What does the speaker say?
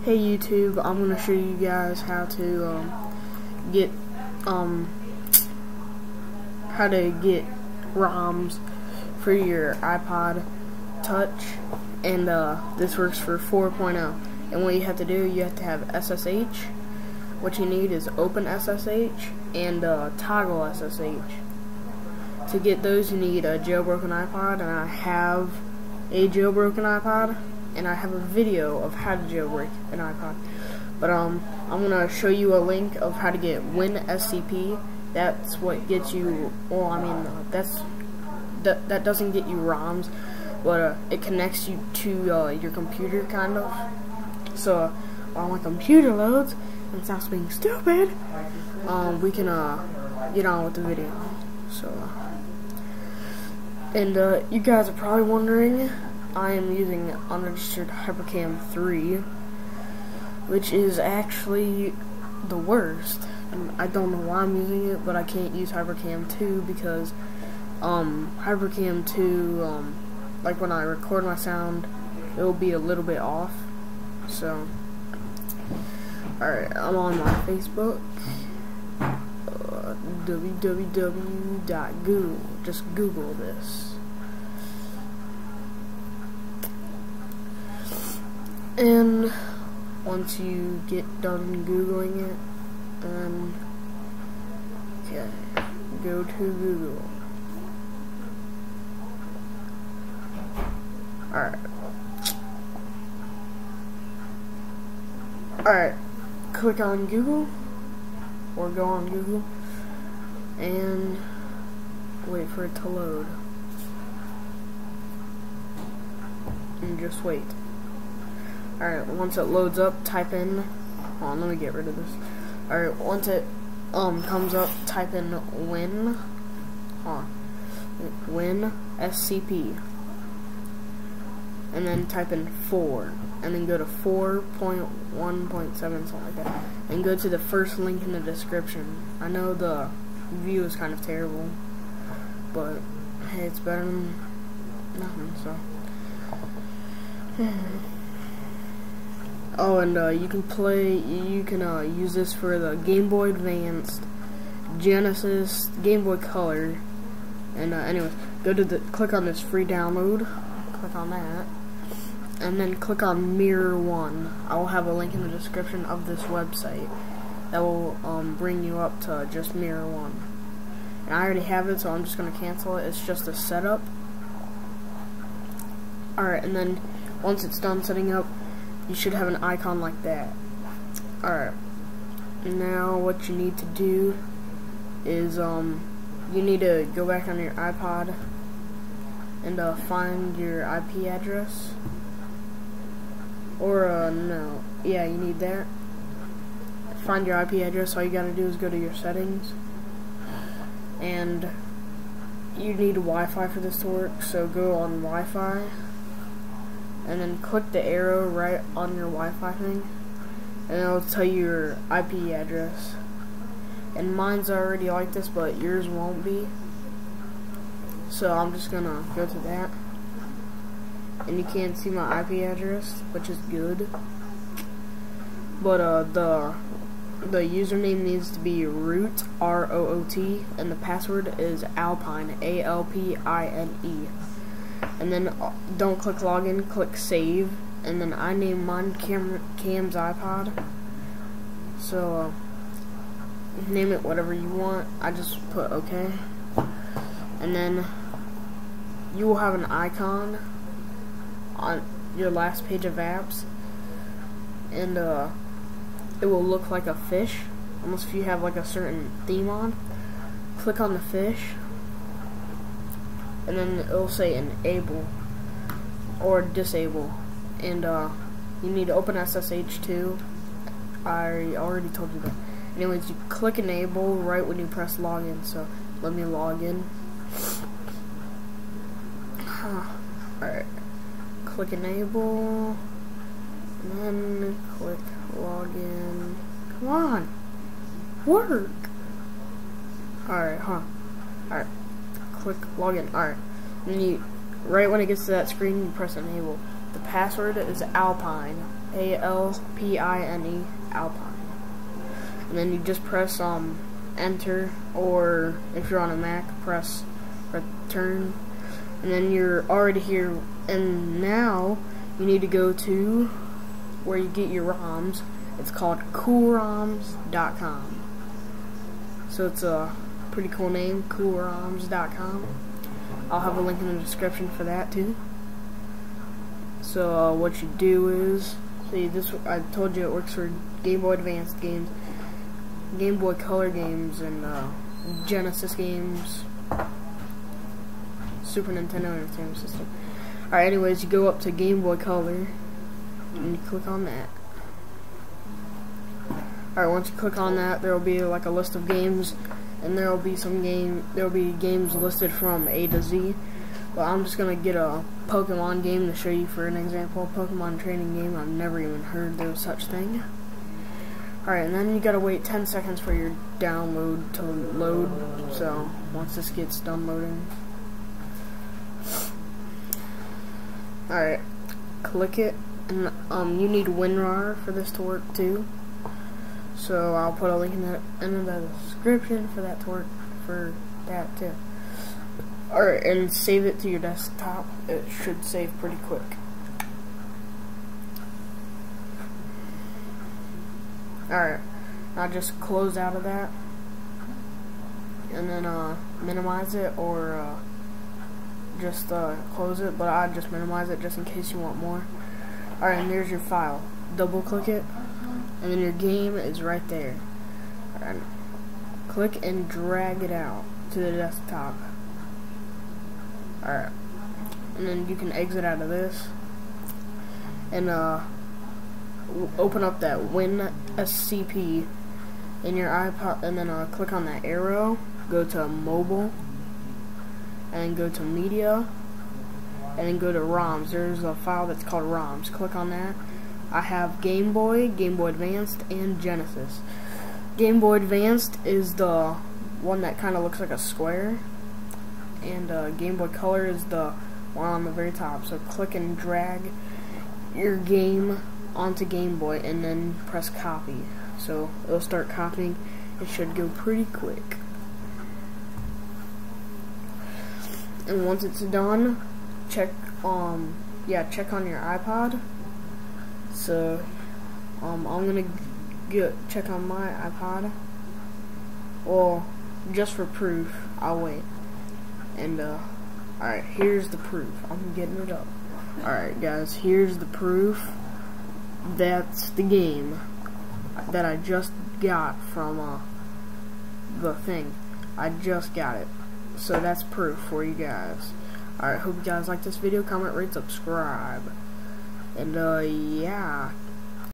Hey YouTube, I'm gonna show you guys how to get ROMs for your iPod Touch, and this works for 4.0. And what you have to do, you have to have SSH. What you need is Open SSH and Toogle SSH. To get those, you need a jailbroken iPod, and I have a jailbroken iPod, and I have a video of how to jailbreak an iPod. But I'm gonna show you a link of how to get WinSCP. That's what gets you. Well, I mean, that doesn't get you ROMs, but it connects you to your computer, kind of. So while my computer loads and stops being stupid, we can get on with the video. So, and you guys are probably wondering, I am using unregistered HyperCam 3, which is actually the worst. And I don't know why I'm using it, but I can't use HyperCam 2 because HyperCam 2, like when I record my sound, it will be a little bit off. So, alright, I'm on my Facebook, www.google, just Google this. And once you get done Googling it, okay, go to Google. Alright, click on Google, or go on Google, and wait for it to load. And just wait. Alright, once it loads up, type in, hold on, let me get rid of this. Alright, once it comes up, type in WinSCP, and then type in 4, and then go to 4.1.7, something like that, and go to the first link in the description. I know the view is kind of terrible, but hey, it's better than nothing, so. Oh, and you can use this for the Game Boy Advanced, Genesis, Game Boy Color, and anyways, click on this free download, click on that, and then click on Mirror 1. I will have a link in the description of this website that will bring you up to just Mirror 1. And I already have it, so I'm just going to cancel it. It's just a setup. Alright, and then once it's done setting up, you should have an icon like that. Alright, now what you need to do is you need to go back on your iPod and find your IP address, or no, yeah, you need that. Find your IP address. All you gotta do is go to your settings, and you need Wi-Fi for this to work, so go on Wi-Fi and then click the arrow right on your Wi-Fi thing, and it'll tell you your IP address. And mine's already like this, but yours won't be. So I'm just gonna go to that, and you can't see my IP address, which is good. But the username needs to be root, ROOT, and the password is Alpine, ALPINE. And then don't click login, click save, and then I named mine Cam's iPod. So name it whatever you want. I just put OK, and then you will have an icon on your last page of apps, and it will look like a fish, almost if you have like a certain theme on. Click on the fish, and then it'll say enable or disable, and you need to open SSH too. I already told you that. Anyways, you click enable right when you press login, so let me log in. Alright, click enable, and then click login. Come on, work. Alright, alright, click login. Alright, and then right when it gets to that screen, you press enable. The password is Alpine, Alpine, Alpine. And then you just press enter, or if you're on a Mac, press return. And then you're already here, and now you need to go to where you get your ROMs. It's called coolroms.com. So it's a pretty cool name, coolroms.com. I'll have a link in the description for that too. So what you do is, see, this, I told you it works for Game Boy Advanced games, Game Boy Color games, and Genesis games, Super Nintendo Entertainment System. Alright, anyways, you go up to Game Boy Color and you click on that. Alright, once you click on that, there will be like a list of games, and there will be games listed from A to Z. But I'm just gonna get a Pokemon game to show you for an example. Pokemon training game. I've never even heard there was such thing. Alright, and then you gotta wait 10 seconds for your download to load. So once this gets done loading, alright, click it, and you need WinRAR for this to work too. So I'll put a link in the description for that to work for that too. Alright, and save it to your desktop. It should save pretty quick. Alright, now just close out of that, and then minimize it, or just close it, but I just minimize it just in case you want more. Alright, and there's your file. Double click it, and then your game is right there. Alright, click and drag it out to the desktop. Alright, and then you can exit out of this and open up that WinSCP in your iPod, and then click on that arrow, go to mobile, and then go to media, and then go to ROMs. There's a file that's called ROMs. Click on that. I have Game Boy, Game Boy Advanced, and Genesis. Game Boy Advanced is the one that kind of looks like a square, and Game Boy Color is the one on the very top. So click and drag your game onto Game Boy, and then press copy. So it'll start copying. It should go pretty quick. And once it's done, check on your iPod. So I'm gonna check on my iPod. Well, just for proof, I'll wait. And alright, here's the proof. I'm getting it up. Alright guys, here's the proof. That's the game that I just got from the thing. I just got it. So that's proof for you guys. Alright, hope you guys like this video. Comment, rate, subscribe. And yeah.